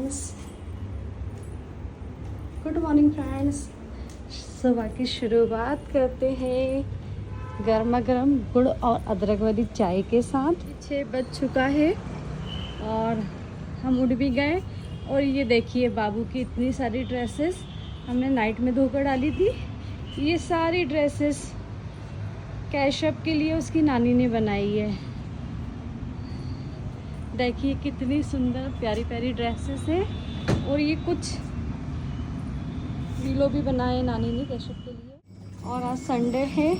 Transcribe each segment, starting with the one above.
Friends, good morning friends. सुबह की शुरुआत करते हैं गर्मा गर्म गुड़ और अदरक वाली चाय के साथ। 6 बज चुका है और हम उठ भी गए। और ये देखिए बाबू की इतनी सारी ड्रेसेस हमने नाइट में धोकर डाली थी। ये सारी ड्रेसेस कैशअप के लिए उसकी नानी ने बनाई है। देखिए कितनी सुंदर प्यारी प्यारी ड्रेसेस हैं। और ये कुछ वीलो भी बनाए नानी ने कैशअप के लिए। और आज संडे है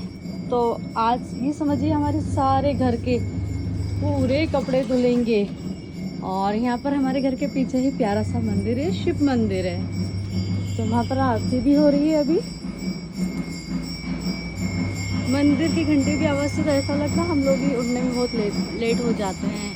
तो आज ये समझिए हमारे सारे घर के पूरे कपड़े धुलेंगे। और यहाँ पर हमारे घर के पीछे ही प्यारा सा मंदिर है, शिव मंदिर है, तो वहाँ पर आरती भी हो रही है अभी। मंदिर की घंटे की आवाज़ से तो ऐसा लगता है हम लोग ही उठने में बहुत लेट हो जाते हैं।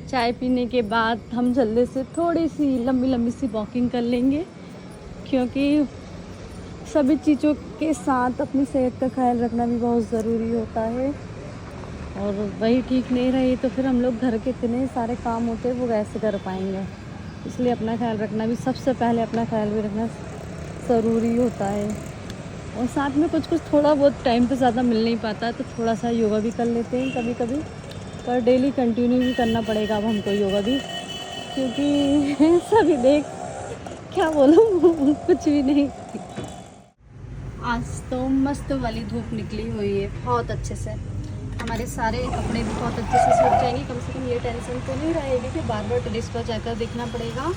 चाय पीने के बाद हम जल्दी से थोड़ी सी लंबी लंबी सी वॉकिंग कर लेंगे, क्योंकि सभी चीज़ों के साथ अपनी सेहत का ख्याल रखना भी बहुत ज़रूरी होता है। और वही ठीक नहीं रही तो फिर हम लोग घर के इतने सारे काम होते हैं वो कैसे कर पाएंगे। इसलिए अपना ख्याल रखना भी, सबसे पहले अपना ख्याल भी रखना ज़रूरी होता है। और साथ में कुछ थोड़ा बहुत टाइम तो ज़्यादा मिल नहीं पाता है, तो थोड़ा सा योगा भी कर लेते हैं कभी कभी। पर डेली कंटिन्यू भी करना पड़ेगा अब हमको योगा भी, क्योंकि सभी देख क्या बोलूँ कुछ भी नहीं। आज तो मस्त वाली धूप निकली हुई है बहुत अच्छे से। हमारे सारे कपड़े भी बहुत अच्छे से सूख जाएंगे। कम से कम ये टेंशन तो नहीं रहेगी कि बार बार टेरेस पर जाकर देखना पड़ेगा।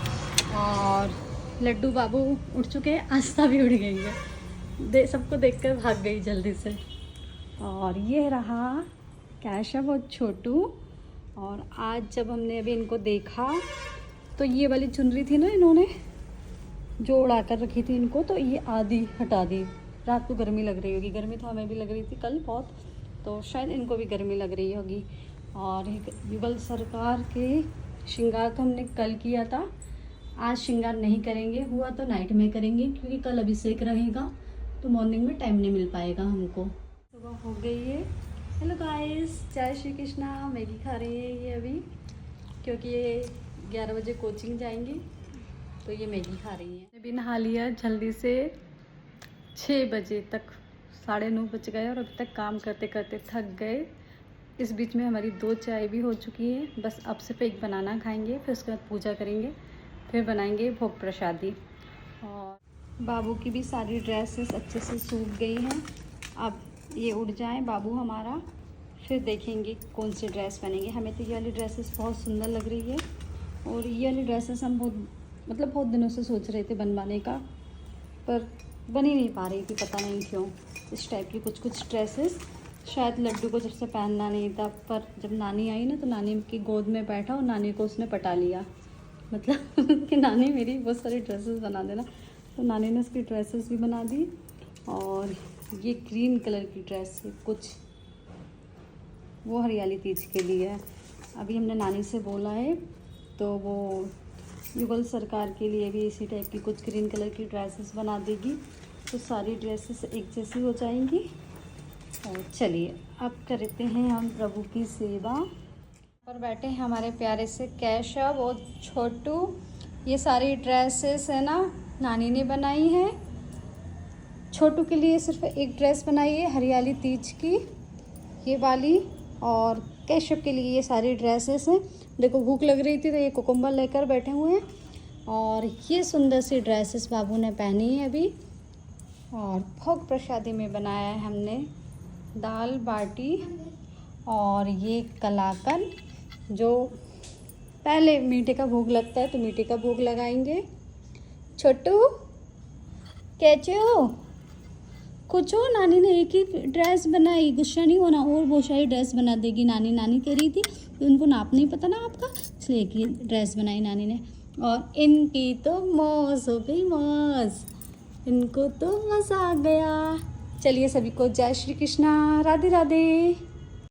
और लड्डू बाबू उठ चुके हैं, आस्था भी उठ गई है, सबको देखकर भाग गई जल्दी से। और ये रहा कैशअप और छोटू। और आज जब हमने अभी इनको देखा तो ये वाली चुनरी थी ना, इन्होंने जो उड़ा कर रखी थी इनको, तो ये आधी हटा दी। रात को गर्मी लग रही होगी, गर्मी तो हमें भी लग रही थी कल बहुत, तो शायद इनको भी गर्मी लग रही होगी। और युगल सरकार के श्रृंगार तो हमने कल किया था, आज श्रृंगार नहीं करेंगे, हुआ तो नाइट में करेंगे, क्योंकि कल अभिषेक रहेगा तो मॉर्निंग में टाइम नहीं मिल पाएगा हमको। सुबह हो गई है। हेलो गाइस, जय श्री कृष्णा। मैगी खा रही है ये अभी, क्योंकि ये 11 बजे कोचिंग जाएंगी, तो ये मैगी खा रही है। अभी नहा लिया जल्दी से, 6 बजे तक, 9:30 बज गए और अभी तक काम करते करते थक गए। इस बीच में हमारी 2 चाय भी हो चुकी है। बस अब सिर्फ एक बनाना खाएंगे, फिर उसके बाद पूजा करेंगे, फिर बनाएंगे भोग प्रसादी। और बाबू की भी सारी ड्रेसेस अच्छे से सूख गई हैं। अब ये उड़ जाए बाबू हमारा, फिर देखेंगे कौन सी ड्रेस बनेंगे। हमें तो ये वाली ड्रेसेस बहुत सुंदर लग रही है। और ये वाली ड्रेसेस हम बहुत दिनों से सोच रहे थे बनवाने का, पर बन ही नहीं पा रही थी, पता नहीं क्यों। इस टाइप की कुछ ड्रेसेस शायद लड्डू को जब से पहनना नहीं था, पर जब नानी आई ना तो नानी की गोद में बैठा और नानी को उसने पटा लिया। मतलब कि नानी मेरी बहुत सारी ड्रेसेस बना देना, तो नानी ने उसकी ड्रेसेस भी बना दी। और ये ग्रीन कलर की ड्रेस है कुछ, वो हरियाली तीज के लिए है। अभी हमने नानी से बोला है तो वो युगल सरकार के लिए भी इसी टाइप की कुछ ग्रीन कलर की ड्रेसेस बना देगी, तो सारी ड्रेसेस एक जैसी हो जाएंगी। और चलिए अब करते हैं हम प्रभु की सेवा। पर बैठे हैं हमारे प्यारे से कैशअप और छोटू। ये सारी ड्रेसेस है ना नानी ने बनाई है। छोटू के लिए सिर्फ एक ड्रेस बनाई है हरियाली तीज की, ये वाली। और कैशअप के लिए ये सारी ड्रेसेस हैं। देखो भूख लग रही थी तो ये कुकुम्बर लेकर बैठे हुए हैं। और ये सुंदर सी ड्रेसेस बाबू ने पहनी है अभी। और भोग प्रसादी में बनाया है हमने दाल बाटी और ये कलाकंद, जो पहले मीठे का भोग लगता है तो मीठे का भोग लगाएंगे। छोटू कैसे हो? कुछ हो, नानी ने एक ही ड्रेस बनाई, गुस्सा नहीं होना, और बहुत सारी ड्रेस बना देगी नानी। नानी कह रही थी कि उनको नाप नहीं पता ना आपका, इसलिए एक ही ड्रेस बनाई नानी ने। और इनकी तो मौज हो गई, मौज, इनको तो मज़ा आ गया। चलिए सभी को जय श्री कृष्णा, राधे राधे।